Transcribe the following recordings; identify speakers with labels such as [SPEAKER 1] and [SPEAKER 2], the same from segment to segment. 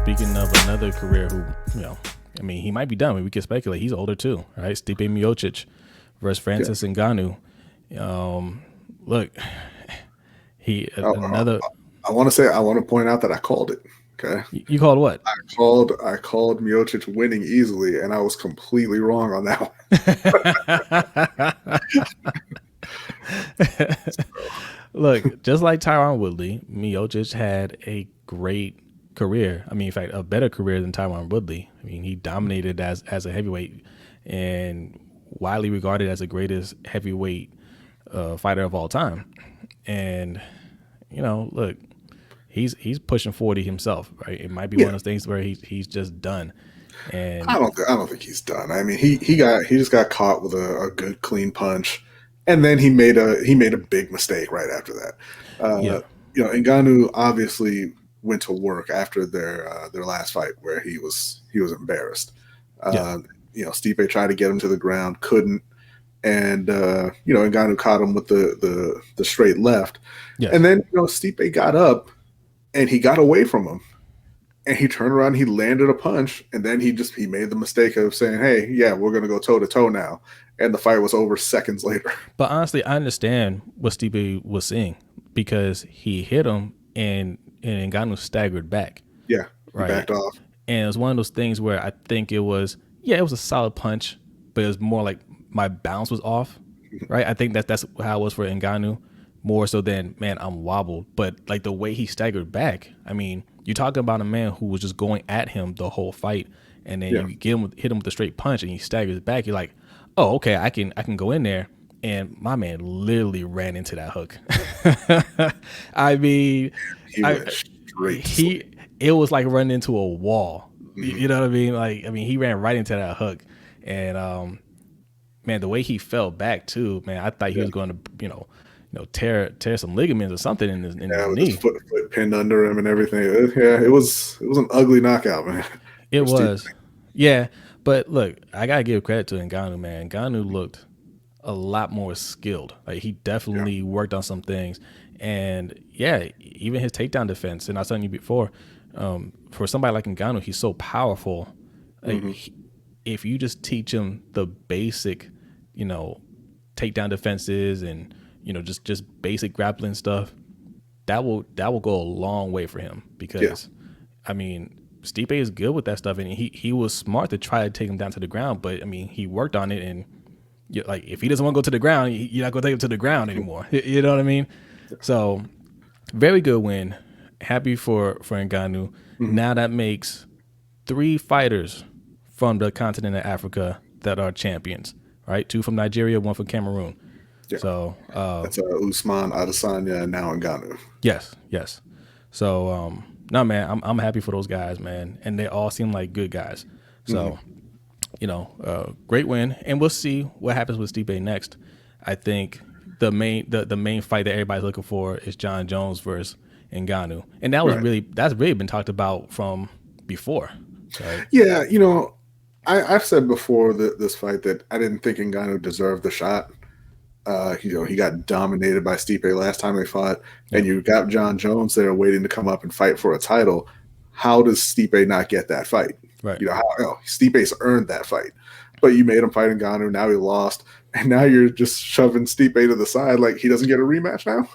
[SPEAKER 1] speaking of another career who, I mean, he might be done. I mean, we can speculate. He's older too, right? Stipe Miocic versus Francis Ngannou. Look, another.
[SPEAKER 2] I want to point out that I called it. Okay.
[SPEAKER 1] You called what?
[SPEAKER 2] I called Miocic winning easily, and I was completely wrong on that
[SPEAKER 1] one. Look, just like Tyron Woodley, Miocic had a great career. I mean, in fact, a better career than Tyron Woodley. I mean, he dominated as a heavyweight and widely regarded as the greatest heavyweight fighter of all time. And look, he's pushing 40 himself, right? It might be one of those things where he's just done. And
[SPEAKER 2] I don't think he's done. I mean, he just got caught with a good clean punch, and then he made a big mistake right after that. Ngannou obviously went to work after their last fight where he was embarrassed. Stipe tried to get him to the ground, couldn't, and Ngannou caught him with the straight left, and then Stipe got up and he got away from him. And he turned around, he landed a punch, and then he made the mistake of saying, "Hey, yeah, we're going to go toe to toe now," and the fight was over seconds later.
[SPEAKER 1] But honestly, I understand what Stipe was saying because he hit him and Ngannou staggered back.
[SPEAKER 2] Yeah,
[SPEAKER 1] right.
[SPEAKER 2] Backed off,
[SPEAKER 1] and it was one of those things where I think it was a solid punch, but it was more like my balance was off, right? I think that's how it was for Ngannou, more so than I'm wobbled, but like the way he staggered back, I mean. You're talking about a man who was just going at him the whole fight, and then you hit him with a straight punch, and he staggers back. You're like, oh, okay, I can go in there, and my man literally ran into that hook. I mean, it was like running into a wall. Mm-hmm. You know what I mean? Like, I mean, he ran right into that hook, and man, the way he fell back too, man, I thought he was going to, tear some ligaments or something in his knee.
[SPEAKER 2] His foot pinned under him and everything. It was an ugly knockout, man.
[SPEAKER 1] It was. Yeah, but look, I gotta give credit to Ngannou, man. Ngannou looked a lot more skilled. Like he definitely worked on some things, and even his takedown defense. And I was telling you before, for somebody like Ngannou, he's so powerful. Like if you just teach him the basic, takedown defenses and just basic grappling stuff, that will go a long way for him because, I mean, Stipe is good with that stuff, and he was smart to try to take him down to the ground. But I mean, he worked on it, and like if he doesn't want to go to the ground, you're not going to take him to the ground anymore. You know what I mean? So, very good win. Happy for Ngannou. Now that makes 3 fighters from the continent of Africa that are champions. Right, 2 from Nigeria, 1 from Cameroon.
[SPEAKER 2] Yeah.
[SPEAKER 1] So
[SPEAKER 2] that's Usman, Adesanya, and now Ngannou.
[SPEAKER 1] Yes. So no, man, I'm happy for those guys, man, and they all seem like good guys. So great win, and we'll see what happens with Stipe next. I think the main fight that everybody's looking for is John Jones versus Ngannou, and that's really been talked about from before. Right?
[SPEAKER 2] Yeah, I've said before this fight that I didn't think Ngannou deserved the shot. He got dominated by Stipe last time they fought, and you got John Jones there waiting to come up and fight for a title. How does Stipe not get that fight?
[SPEAKER 1] Right.
[SPEAKER 2] Stipe's earned that fight, but you made him fight Ngannou. Now he lost, and now you're just shoving Stipe to the side like he doesn't get a rematch now.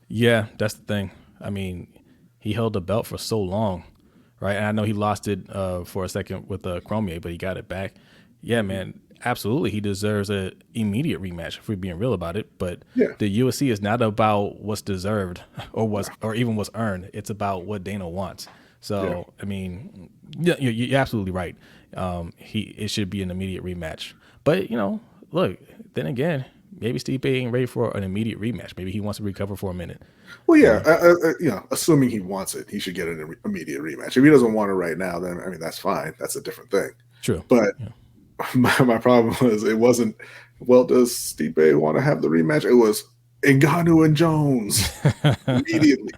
[SPEAKER 1] Yeah, that's the thing. I mean, he held the belt for so long, right? And I know he lost it for a second with Cormier, but he got it back. Yeah, man. Absolutely, he deserves an immediate rematch if we're being real about it. But the UFC is not about what's deserved or even what's earned. It's about what Dana wants. So I mean, you're absolutely right. It should be an immediate rematch. But look, then again, maybe Stipe ain't ready for an immediate rematch. Maybe he wants to recover for a minute.
[SPEAKER 2] Well, assuming he wants it, he should get an immediate rematch. If he doesn't want it right now, then I mean that's fine. That's a different thing.
[SPEAKER 1] True,
[SPEAKER 2] but. My problem was it wasn't, well, does Stipe want to have the rematch? It was Ngannou and Jones immediately,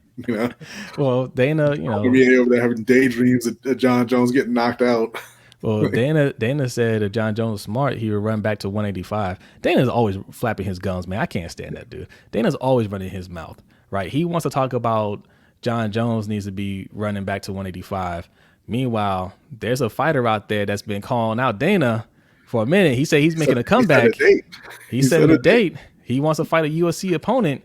[SPEAKER 1] Well, Dana,
[SPEAKER 2] being over there having daydreams of John Jones getting knocked out.
[SPEAKER 1] Well, Dana said if John Jones was smart, he would run back to 185. Dana's always flapping his gums, man. I can't stand that dude. Dana's always running his mouth, right? He wants to talk about John Jones needs to be running back to 185. Meanwhile, there's a fighter out there that's been calling out Dana for a minute. He said he's making a
[SPEAKER 2] He set a
[SPEAKER 1] comeback.
[SPEAKER 2] date.
[SPEAKER 1] He's
[SPEAKER 2] He
[SPEAKER 1] setting
[SPEAKER 2] set
[SPEAKER 1] a
[SPEAKER 2] a date.
[SPEAKER 1] date. He wants to fight a UFC opponent.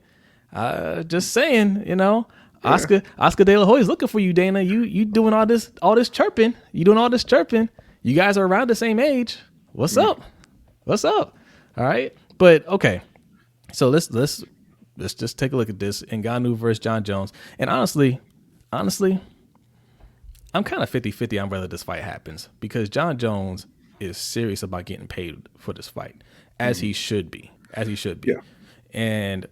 [SPEAKER 1] Just saying,
[SPEAKER 2] Yeah.
[SPEAKER 1] Oscar De La Hoya is looking for you, Dana. You doing all this chirping. You doing all this chirping. You guys are around the same age. What's up? What's up? All right. But okay. So let's just take a look at this. Ngannou versus John Jones. And honestly, I'm kind of 50-50 on whether this fight happens because John Jones is serious about getting paid for this fight, as he should be. As he should be.
[SPEAKER 2] Yeah.
[SPEAKER 1] And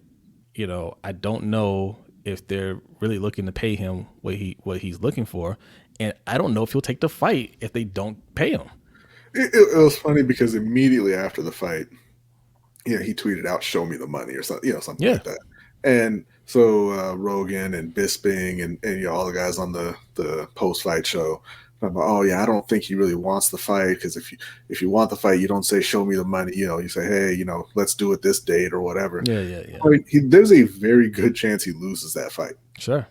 [SPEAKER 1] I don't know if they're really looking to pay him what he's looking for, and I don't know if he'll take the fight if they don't pay him.
[SPEAKER 2] It was funny because immediately after the fight, he tweeted out, "Show me the money," or something, something
[SPEAKER 1] Yeah,
[SPEAKER 2] like that. And so Rogan and Bisping and all the guys on the post fight show, I'm like, oh yeah, I don't think he really wants the fight because if you want the fight, you don't say show me the money. You say, hey, let's do it this date or whatever.
[SPEAKER 1] yeah.
[SPEAKER 2] Like, there's a very good chance he loses that fight.
[SPEAKER 1] Sure.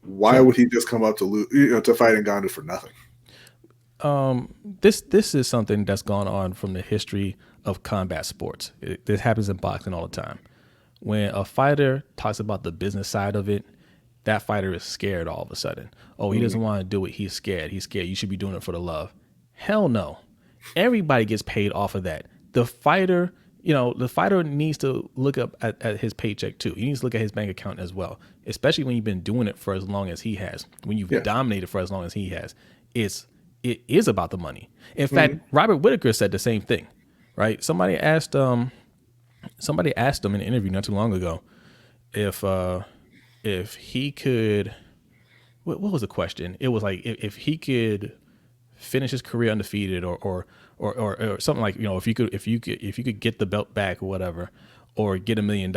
[SPEAKER 2] Why would he just come up to lose, to fight Ngannou for nothing?
[SPEAKER 1] This is something that's gone on from the history of combat sports. This happens in boxing all the time. When a fighter talks about the business side of it, that fighter is scared all of a sudden. Oh, he doesn't want to do it. He's scared. He's scared. You should be doing it for the love. Hell no. Everybody gets paid off of that. The fighter needs to look up at his paycheck too. He needs to look at his bank account as well, especially when you've been doing it for as long as he has, when you've dominated for as long as he has. It is about the money. In fact, Robert Whitaker said the same thing, right? Somebody asked him in an interview not too long ago if he could, what was the question? It was like if he could finish his career undefeated or something like, if you could get the belt back or whatever, or get $1 million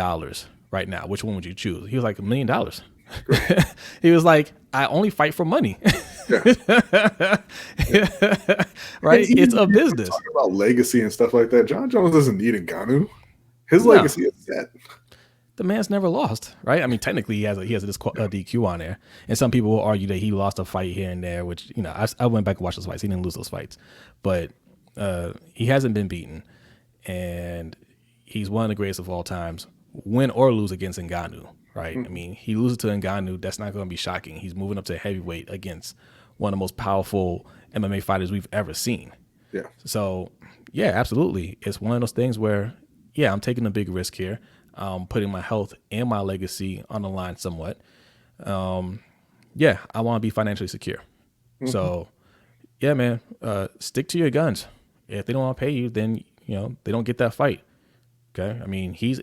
[SPEAKER 1] right now, which one would you choose? He was like $1 million. He was like, I only fight for money. Right? It's a business.
[SPEAKER 2] Talking about legacy and stuff like that. John Jones doesn't need Ngannou. His
[SPEAKER 1] No.
[SPEAKER 2] legacy is set.
[SPEAKER 1] The man's never lost, right? I mean, technically, he has a DQ on there, and some people will argue that he lost a fight here and there. Which I went back and watched those fights. He didn't lose those fights, but he hasn't been beaten, and he's one of the greatest of all times, win or lose against Ngannou, right? I mean, he loses to Ngannou. That's not going to be shocking. He's moving up to heavyweight against one of the most powerful MMA fighters we've ever seen.
[SPEAKER 2] Yeah.
[SPEAKER 1] So, yeah, absolutely. It's one of those things where, yeah, I'm taking a big risk here. Putting my health and my legacy on the line somewhat. Yeah, I want to be financially secure. So, yeah, man, stick to your guns. If they don't want to pay you, then they don't get that fight. Okay, I mean, he's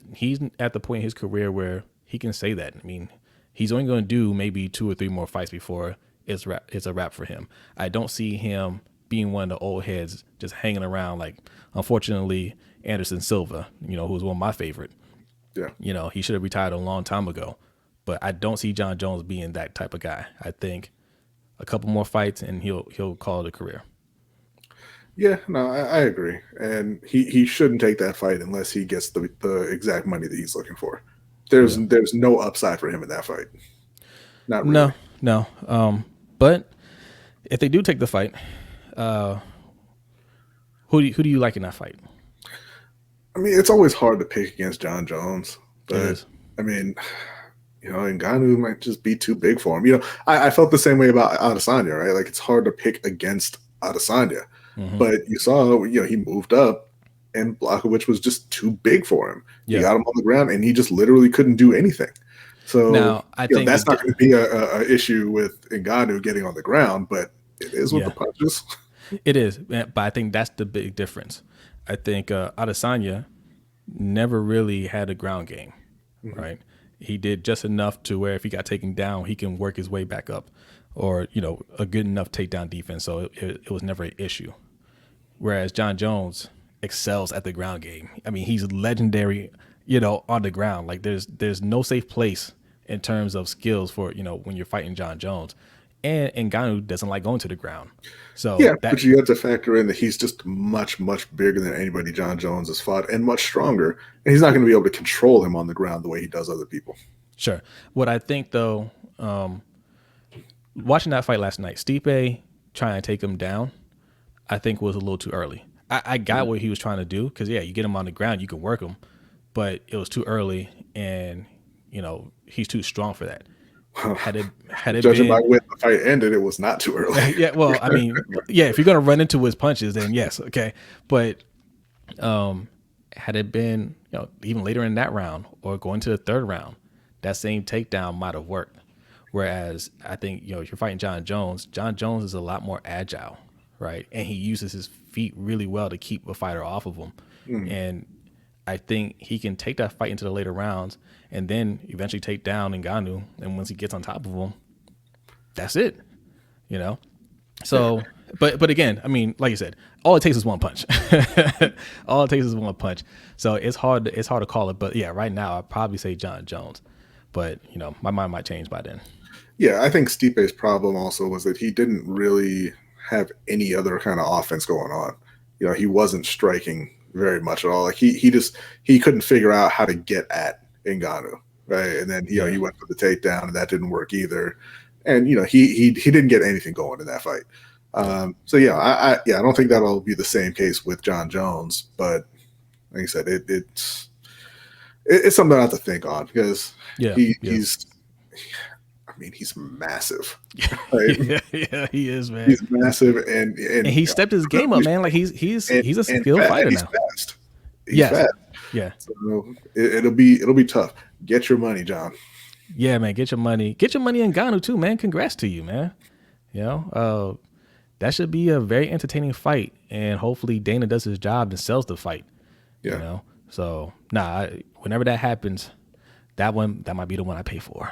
[SPEAKER 1] at the point in his career where he can say that. I mean, he's only going to do maybe 2 or 3 more fights before it's a wrap for him. I don't see him being one of the old heads just hanging around like, unfortunately, Anderson Silva, who's one of my favorite.
[SPEAKER 2] Yeah.
[SPEAKER 1] He should have retired a long time ago, but I don't see John Jones being that type of guy. I think a couple more fights and he'll call it a career.
[SPEAKER 2] Yeah, no, I agree. And he shouldn't take that fight unless he gets the exact money that he's looking for. There's no upside for him in that fight. Not really.
[SPEAKER 1] No. But if they do take the fight, who do you like in that fight?
[SPEAKER 2] I mean, it's always hard to pick against John Jones,
[SPEAKER 1] It
[SPEAKER 2] but
[SPEAKER 1] is.
[SPEAKER 2] I mean, Ngannou might just be too big for him. I felt the same way about Adesanya, right? Like, it's hard to pick against Adesanya, but you saw, he moved up, and Blachowicz was just too big for him.
[SPEAKER 1] Yeah.
[SPEAKER 2] He got him on the ground, and he just literally couldn't do anything. So
[SPEAKER 1] Now, I think
[SPEAKER 2] that's not going to be a issue with Ngannou getting on the ground, but it is with the punches.
[SPEAKER 1] It is, but I think that's the big difference. I think Adesanya never really had a ground game, right? He did just enough to where if he got taken down, he can work his way back up, or a good enough takedown defense. So it was never an issue. Whereas John Jones excels at the ground game. I mean, he's legendary, on the ground. Like there's no safe place in terms of skills for when you're fighting John Jones. And Ngannou doesn't like going to the ground. So
[SPEAKER 2] but you have to factor in that he's just much, much bigger than anybody John Jones has fought and much stronger. And he's not going to be able to control him on the ground the way he does other people.
[SPEAKER 1] Sure. What I think, though, watching that fight last night, Stipe trying to take him down, I think was a little too early. I got what he was trying to do because yeah, you get him on the ground, you can work him, but it was too early, and he's too strong for that. Had it
[SPEAKER 2] Judging by
[SPEAKER 1] been
[SPEAKER 2] when the fight ended, it was not too early.
[SPEAKER 1] yeah, well, I mean, yeah, if you're gonna run into his punches, then yes, okay, but had it been even later in that round or going to the third round, that same takedown might have worked. Whereas I think if you're fighting John Jones, John Jones is a lot more agile, right? And he uses his feet really well to keep a fighter off of him.
[SPEAKER 2] Mm.
[SPEAKER 1] And I think he can take that fight into the later rounds and then eventually take down Ngannou. And once he gets on top of him, that's it, you know?
[SPEAKER 2] Yeah.
[SPEAKER 1] So, but again, I mean, like you said, all it takes is one punch. All it takes is one punch. So it's hard to call it. But yeah, right now I'd probably say John Jones. But my mind might change by then.
[SPEAKER 2] Yeah, I think Stipe's problem also was that he didn't really have any other kind of offense going on. He wasn't striking very much at all. Like he couldn't figure out how to get at Ngannou, right? And then
[SPEAKER 1] Yeah.
[SPEAKER 2] he went for the takedown, and that didn't work either. And he didn't get anything going in that fight. So yeah, I don't think that'll be the same case with John Jones, but like I said, it's something I have to think on because
[SPEAKER 1] Yeah. Yeah.
[SPEAKER 2] he's I mean, he's massive. Right?
[SPEAKER 1] Yeah, he is, man.
[SPEAKER 2] He's massive, and
[SPEAKER 1] And he stepped his game up, man. Like he's a
[SPEAKER 2] and
[SPEAKER 1] skilled
[SPEAKER 2] fast.
[SPEAKER 1] fighter
[SPEAKER 2] He's
[SPEAKER 1] now.
[SPEAKER 2] fast. He's
[SPEAKER 1] Yes.
[SPEAKER 2] fast.
[SPEAKER 1] Yeah.
[SPEAKER 2] So it'll be tough. Get your money, John.
[SPEAKER 1] Yeah, man. Get your money. Get your money in Ghana too, man. Congrats to you, man. That should be a very entertaining fight, and hopefully Dana does his job and sells the fight.
[SPEAKER 2] Yeah.
[SPEAKER 1] So whenever that happens, that might be the one I pay for.